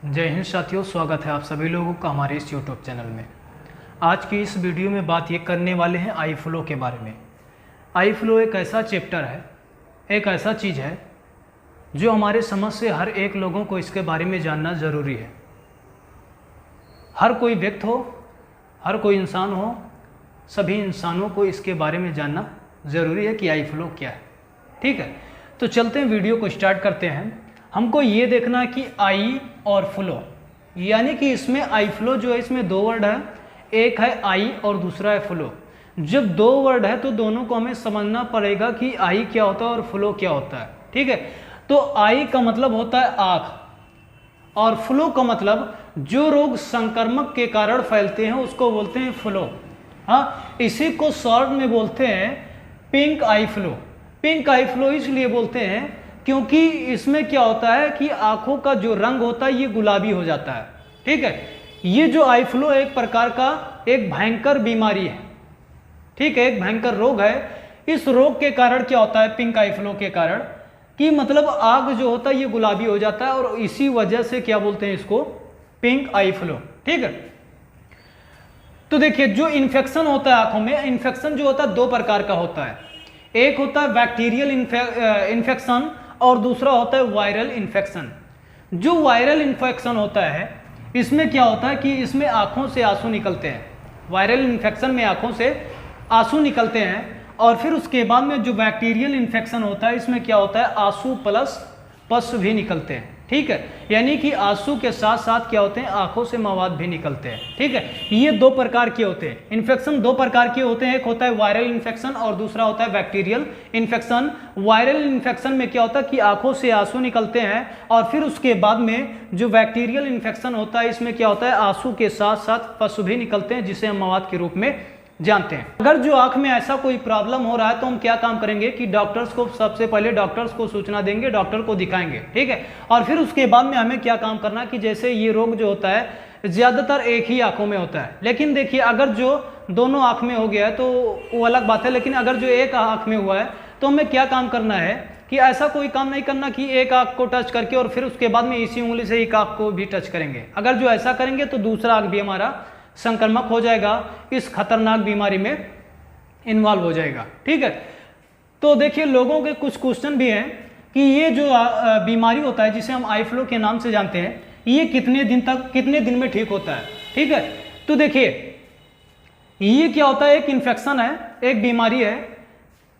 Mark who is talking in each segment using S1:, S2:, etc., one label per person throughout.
S1: जय हिंद साथियों, स्वागत है आप सभी लोगों का हमारे इस यूट्यूब चैनल में। आज की इस वीडियो में बात ये करने वाले हैं आई फ्लो के बारे में। आई फ्लो एक ऐसा चैप्टर है, एक ऐसा चीज़ है जो हमारे समझ से हर एक लोगों को इसके बारे में जानना ज़रूरी है। हर कोई व्यक्ति हो, हर कोई इंसान हो, सभी इंसानों को इसके बारे में जानना ज़रूरी है कि आई फ्लो क्या है। ठीक है, तो चलते हैं, वीडियो को स्टार्ट करते हैं। हमको ये देखना है कि आई और फ्लो, यानी कि इसमें आई फ्लो जो है, इसमें दो वर्ड है, एक है आई और दूसरा है फ्लो। जब दो वर्ड है तो दोनों को हमें समझना पड़ेगा कि आई क्या होता है और फ्लो क्या होता है। ठीक है, तो आई का मतलब होता है आँख और फ्लो का मतलब जो रोग संक्रमक के कारण फैलते हैं उसको बोलते हैं फ्लो। हाँ, इसी को शॉर्ट में बोलते हैं पिंक आई फ्लो। पिंक आई फ्लो इसलिए बोलते हैं क्योंकि इसमें क्या होता है कि आंखों का जो रंग होता है ये गुलाबी हो जाता है। ठीक है, ये जो आई फ्लो एक प्रकार का एक भयंकर बीमारी है। ठीक है, एक भयंकर रोग है। इस रोग के कारण क्या होता है, पिंक आई फ्लो के कारण, कि मतलब आग जो होता है ये गुलाबी हो जाता है और इसी वजह से क्या बोलते हैं इसको, पिंक आई फ्लो। ठीक है, तो देखिए जो इन्फेक्शन होता है आंखों में, इन्फेक्शन जो होता है दो प्रकार का होता है। एक होता है बैक्टीरियल इन्फेक्शन और दूसरा होता है वायरल इन्फेक्शन। जो वायरल इन्फेक्शन होता है इसमें क्या होता है कि इसमें आंखों से आंसू निकलते हैं। वायरल इन्फेक्शन में आंखों से आंसू निकलते हैं और फिर उसके बाद में जो बैक्टीरियल इन्फेक्शन होता है इसमें क्या होता है, आंसू प्लस पस भी निकलते हैं। ठीक है, यानी कि आंसू के साथ साथ क्या होते हैं, आंखों से मवाद भी निकलते हैं। ठीक है, ये दो प्रकार के होते हैं। इन्फेक्शन दो प्रकार के होते हैं, एक होता है वायरल इन्फेक्शन और दूसरा होता है बैक्टीरियल इन्फेक्शन। वायरल इन्फेक्शन में क्या होता है कि आंखों से आंसू निकलते हैं और फिर उसके बाद में जो बैक्टीरियल इन्फेक्शन होता है इसमें क्या होता है, आंसू के साथ साथ पस भी निकलते हैं, जिसे हम मवाद के रूप में जानते हैं। अगर जो आंख में ऐसा कोई प्रॉब्लम हो रहा है तो हम क्या काम करेंगे कि डॉक्टर्स को, सबसे पहले डॉक्टर्स को सूचना देंगे, डॉक्टर को दिखाएंगे। ठीक है, और फिर उसके बाद में हमें क्या काम करना कि जैसे ये रोग जो होता है ज़्यादातर एक ही आंखों में होता है, लेकिन देखिए अगर जो दोनों आंख में हो गया है तो वो अलग बात है, लेकिन अगर जो एक आंख में हुआ है तो हमें क्या काम करना है कि ऐसा कोई काम नहीं करना कि एक आंख को टच करके और फिर उसके बाद में इसी उंगली से एक आंख को भी टच करेंगे। अगर जो ऐसा करेंगे तो दूसरा आंख भी हमारा संक्रमक हो जाएगा, इस खतरनाक बीमारी में इन्वॉल्व हो जाएगा। ठीक है, तो देखिए लोगों के कुछ क्वेश्चन भी हैं कि ये जो बीमारी होता है जिसे हम आई फ्लो के नाम से जानते हैं, ये कितने दिन में ठीक होता है। ठीक है, तो देखिए ये क्या होता है, एक इन्फेक्शन है, एक बीमारी है,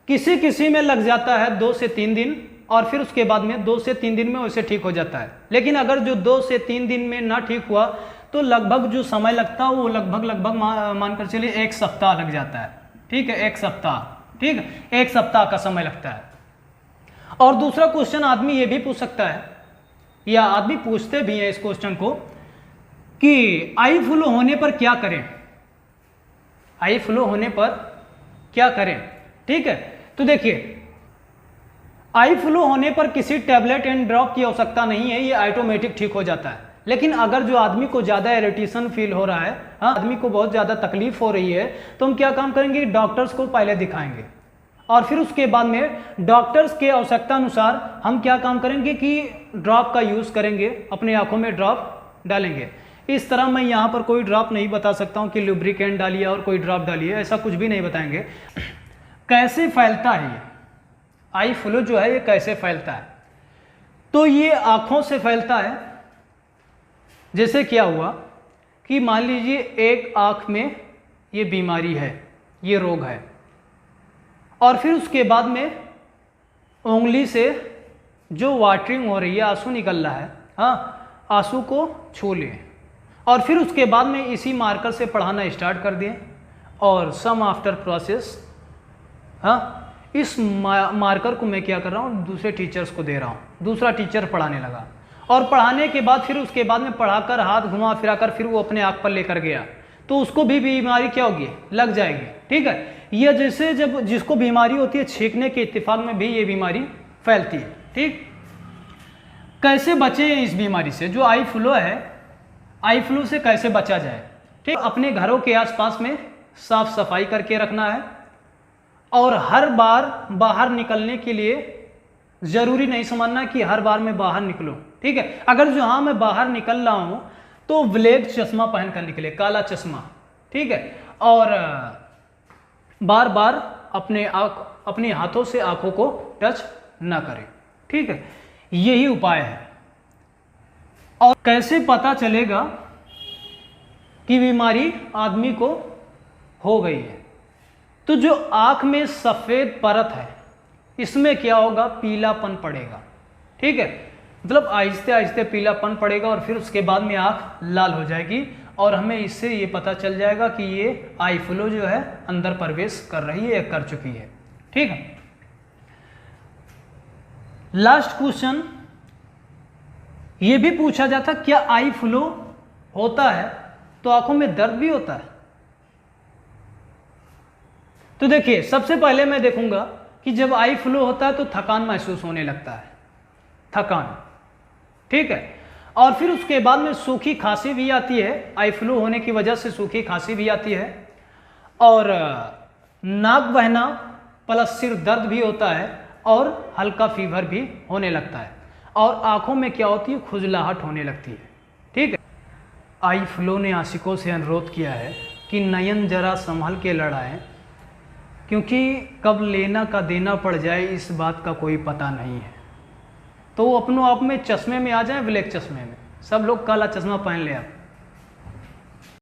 S1: किसी किसी में लग जाता है 2 से 3 दिन और फिर उसके बाद में 2 से 3 दिन में वैसे ठीक हो जाता है। लेकिन अगर जो 2 से 3 दिन में ना ठीक हुआ तो लगभग जो समय लगता है वो लगभग मानकर चलिए 1 सप्ताह लग जाता है। ठीक है, 1 सप्ताह। ठीक है, 1 सप्ताह का समय लगता है। और दूसरा क्वेश्चन आदमी ये भी पूछ सकता है, या आदमी पूछते भी हैं इस क्वेश्चन को, कि आई फ्लो होने पर क्या करें, आई फ्लो होने पर क्या करें। ठीक है, तो देखिए आई फ्लो होने पर किसी टैबलेट एंड ड्रॉप की आवश्यकता नहीं है, ये ऑटोमेटिक ठीक हो जाता है। लेकिन अगर जो आदमी को ज़्यादा इरिटेशन फील हो रहा है, हाँ, आदमी को बहुत ज़्यादा तकलीफ हो रही है, तो हम क्या काम करेंगे, डॉक्टर्स को पहले दिखाएंगे और फिर उसके बाद में डॉक्टर्स के आवश्यकता अनुसार हम क्या काम करेंगे कि ड्रॉप का यूज़ करेंगे, अपने आँखों में ड्रॉप डालेंगे। इस तरह मैं यहाँ पर कोई ड्रॉप नहीं बता सकता हूँ कि लुब्रिकेंट डालिए और कोई ड्रॉप डालिए, ऐसा कुछ भी नहीं बताएंगे। कैसे फैलता है ये आई फ्लो जो है, ये कैसे फैलता है, तो ये आँखों से फैलता है। जैसे क्या हुआ कि मान लीजिए एक आंख में ये बीमारी है, ये रोग है, और फिर उसके बाद में उंगली से जो वाटरिंग हो रही है, आंसू निकल रहा है, हाँ, आंसू को छू लें और फिर उसके बाद में इसी मार्कर से पढ़ाना स्टार्ट कर दिए और सम आफ्टर प्रोसेस, हाँ, इस मार्कर को मैं क्या कर रहा हूँ, दूसरे टीचर्स को दे रहा हूँ, दूसरा टीचर पढ़ाने लगा और पढ़ाने के बाद फिर उसके बाद में पढ़ाकर हाथ घुमा फिरा कर फिर वो अपने आँख पर लेकर गया तो उसको भी बीमारी क्या होगी, लग जाएगी। ठीक है, यह जैसे जब जिसको बीमारी होती है छींकने के इत्तेफाक में भी ये बीमारी फैलती है। ठीक, कैसे बचे इस बीमारी से, जो आई फ्लो है, आई फ्लो से कैसे बचा जाए। ठीक, अपने घरों के आसपास में साफ सफाई करके रखना है और हर बार बाहर निकलने के लिए ज़रूरी नहीं समझना कि हर बार में बाहर निकलो, ठीक है। अगर जहाँ मैं बाहर निकल रहा हूँ तो ब्लैक चश्मा पहन कर निकले, काला चश्मा, ठीक है। और बार बार अपने हाथों से आंखों को टच ना करें, ठीक है। यही उपाय है। और कैसे पता चलेगा कि बीमारी आदमी को हो गई है? तो जो आँख में सफ़ेद परत है इसमें क्या होगा, पीलापन पड़ेगा, ठीक है। मतलब आहिस्ते आहिस्ते पीलापन पड़ेगा और फिर उसके बाद में आँख लाल हो जाएगी और हमें इससे ये पता चल जाएगा कि ये आई फ्लो जो है अंदर प्रवेश कर रही है या कर चुकी है, ठीक है। लास्ट क्वेश्चन ये भी पूछा जाता, क्या आई फ्लो होता है तो आंखों में दर्द भी होता है? तो देखिए, सबसे पहले मैं देखूंगा कि जब आई फ्लो होता है तो थकान महसूस होने लगता है, थकान, ठीक है। और फिर उसके बाद में सूखी खांसी भी आती है, आई फ्लू होने की वजह से सूखी खांसी भी आती है, और नाक बहना प्लस सिर दर्द भी होता है और हल्का फीवर भी होने लगता है, और आंखों में क्या होती है, खुजलाहट होने लगती है, ठीक है। आई फ्लू ने आशिकों से अनुरोध किया है कि नयन जरा संभल के लड़ाएं, क्योंकि कब लेना का देना पड़ जाए इस बात का कोई पता नहीं है। तो वो अपनों आप में चश्मे में आ जाए, ब्लैक चश्मे में, सब लोग काला चश्मा पहन ले आप।